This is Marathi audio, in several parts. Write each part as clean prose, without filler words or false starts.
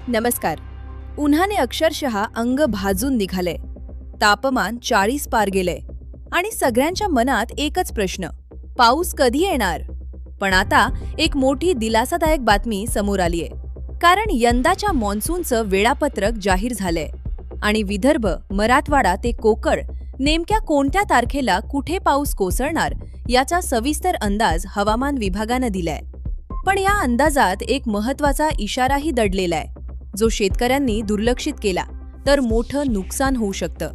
नमस्कार. उन्हाने अक्षरशः अंग भाजून निघाले. तापमान 40 पार गेले आणि सगळ्यांच्या मनात एकच प्रश्न, पाऊस कधी येणार? पण आता एक मोठी दिलासादायक बातमी समोर आलीये. कारण यंदाच्या मॉन्सूनचं वेळापत्रक जाहीर झालंय आणि विदर्भ, मराठवाडा ते कोकण नेमक्या कोणत्या तारखेला कुठे पाऊस कोसळणार याचा सविस्तर अंदाज हवामान विभागानं दिलाय. पण या अंदाजात एक महत्त्वाचा इशाराही दडलेला आहे, जो शेतकऱ्यांनी दुर्लक्षित केला तर मोठं नुकसान होऊ शकतं.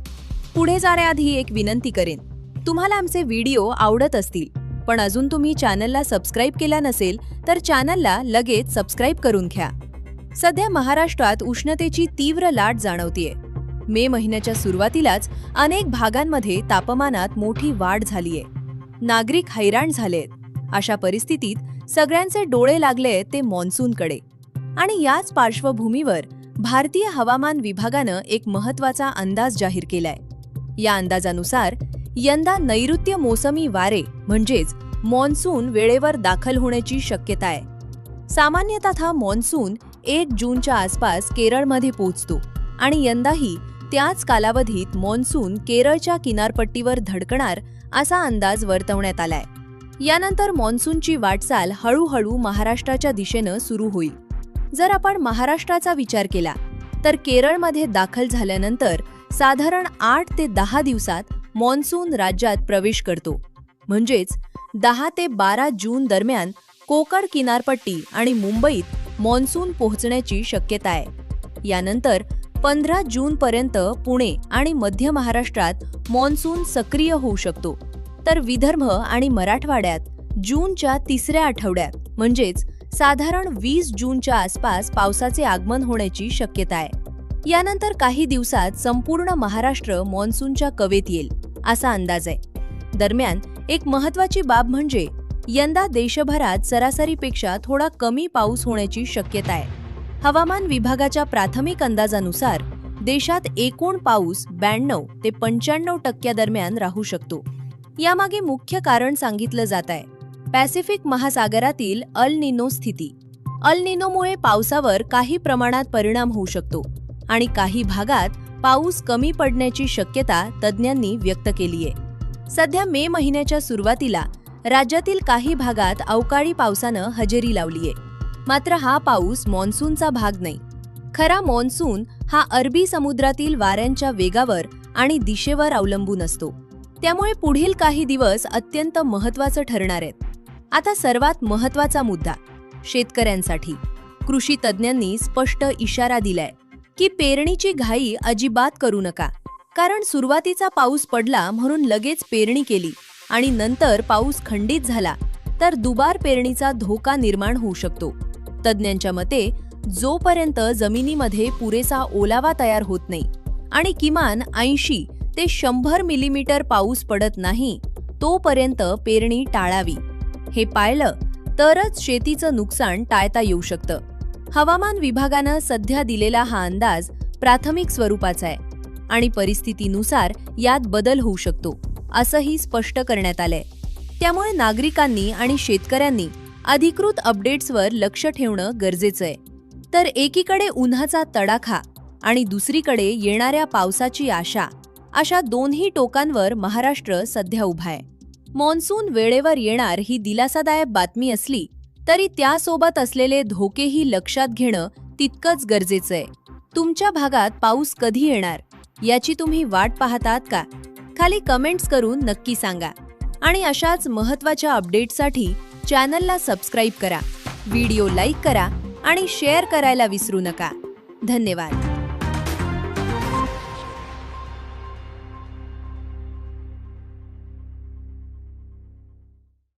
पुढे जाण्याआधी एक विनंती करेन, तुम्हाला आमचे व्हिडिओ आवडत असतील पण अजून तुम्ही चॅनलला सबस्क्राईब केला नसेल तर चॅनलला लगेच सबस्क्राईब करून घ्या. सध्या महाराष्ट्रात उष्णतेची तीव्र लाट जाणवतीये. मे महिन्याच्या सुरुवातीलाच अनेक भागांमध्ये तापमानात मोठी वाढ झालीये. नागरिक हैराण झालेत. अशा परिस्थितीत सगळ्यांचे डोळे लागले ते मॉन्सूनकडे. आणि याच पार्श्वभूमीवर भारतीय हवामान विभागानं एक महत्त्वाचा अंदाज जाहीर केलाय. या अंदाजानुसार यंदा नैऋत्य मोसमी वारे म्हणजेच मॉन्सून वेळेवर दाखल होण्याची शक्यता आहे. सामान्यतः हा मॉन्सून 1 जूनच्या आसपास केरळमध्ये पोहोचतो आणि यंदाही त्याच कालावधीत मॉन्सून केरळच्या किनारपट्टीवर धडकणार असा अंदाज वर्तवण्यात आलाय. यानंतर मॉन्सूनची वाटचाल हळूहळू महाराष्ट्राच्या दिशेनं सुरू होईल. जर आपण महाराष्ट्राचा विचार केला तर केरळमध्ये दाखल झाल्यानंतर साधारण 8 ते 10 दिवसात मॉन्सून राज्यात प्रवेश करतो. म्हणजेच 10 ते 12 जून दरम्यान कोकण किनारपट्टी आणि मुंबईत मॉन्सून पोहोचण्याची शक्यता आहे. यानंतर 15 जूनपर्यंत पुणे आणि मध्य महाराष्ट्रात मॉन्सून सक्रिय होऊ शकतो. तर विदर्भ आणि मराठवाड्यात जूनच्या तिसऱ्या आठवड्यात म्हणजेच साधारण 20 जूनच्या आसपास पावसाचे आगमन होण्याची शक्यता आहे. यानंतर काही दिवसात संपूर्ण महाराष्ट्र मॉन्सूनच्या कवेत येईल असा अंदाज आहे. दरम्यान एक महत्त्वाची बाब म्हणजे यंदा देशभरात सरासरीपेक्षा थोडा कमी पाऊस होण्याची शक्यता आहे. हवामान विभागाच्या प्राथमिक अंदाजानुसार देशात एकूण पाऊस 92 ते 95% दरम्यान राहू शकतो. यामागे मुख्य कारण सांगितलं जात आहे, पॅसिफिक महासागरातील अल निनो स्थिती. अल निनोमुळे पावसावर काही प्रमाणात परिणाम होऊ शकतो आणि काही भागात पाऊस कमी पडण्याची शक्यता तज्ज्ञांनी व्यक्त केलीये. सध्या मे महिन्याच्या सुरुवातीला राज्यातील काही भागात अवकाळी पावसानं हजेरी लावलीये. मात्र हा पाऊस मॉन्सूनचा भाग नाही. खरा मॉन्सून हा अरबी समुद्रातील वाऱ्यांच्या वेगावर आणि दिशेवर अवलंबून असतो. त्यामुळे पुढील काही दिवस अत्यंत महत्त्वाचं ठरणार आहेत. आता सर्वात महत्त्वाचा मुद्दा शेतकऱ्यांसाठी. कृषी तज्ज्ञांनी स्पष्ट इशारा दिलाय की पेरणीची घाई अजिबात करू नका. कारण सुरुवातीचा पाऊस पडला म्हणून लगेच पेरणी केली आणि नंतर पाऊस खंडित झाला तर दुबार पेरणीचा धोका निर्माण होऊ शकतो. तज्ज्ञांच्या मते जोपर्यंत जमिनीमध्ये पुरेसा ओलावा तयार होत नाही आणि किमान 80 ते 100 मिलीमीटर पाऊस पडत नाही तोपर्यंत पेरणी टाळावी. हे पाळलं तरच शेतीचं नुकसान टाळता येऊ शकतं. हवामान विभागानं सध्या दिलेला हा अंदाज प्राथमिक स्वरूपाचा आहे आणि परिस्थितीनुसार यात बदल होऊ शकतो असंही स्पष्ट करण्यात आलंय. त्यामुळे नागरिकांनी आणि शेतकऱ्यांनी अधिकृत अपडेट्सवर लक्ष ठेवणं गरजेचं आहे. तर एकीकडे उन्हाचा तडाखा आणि दुसरीकडे येणाऱ्या पावसाची आशा, अशा दोन्ही टोकांवर महाराष्ट्र सध्या उभा आहे. मॉन्सून वेळेवर येणार ही दिलासादायक बातमी असली तरी त्यासोबत असलेले धोकेही लक्षात घेणं तितकंच गरजेचं आहे. तुमच्या भागात पाऊस कधी येणार याची तुम्ही वाट पाहतात का? खाली कमेंट्स करून नक्की सांगा. आणि अशाच महत्त्वाच्या अपडेट्ससाठी चॅनलला सबस्क्राईब करा, व्हिडिओ लाईक करा आणि शेअर करायला विसरू नका. धन्यवाद.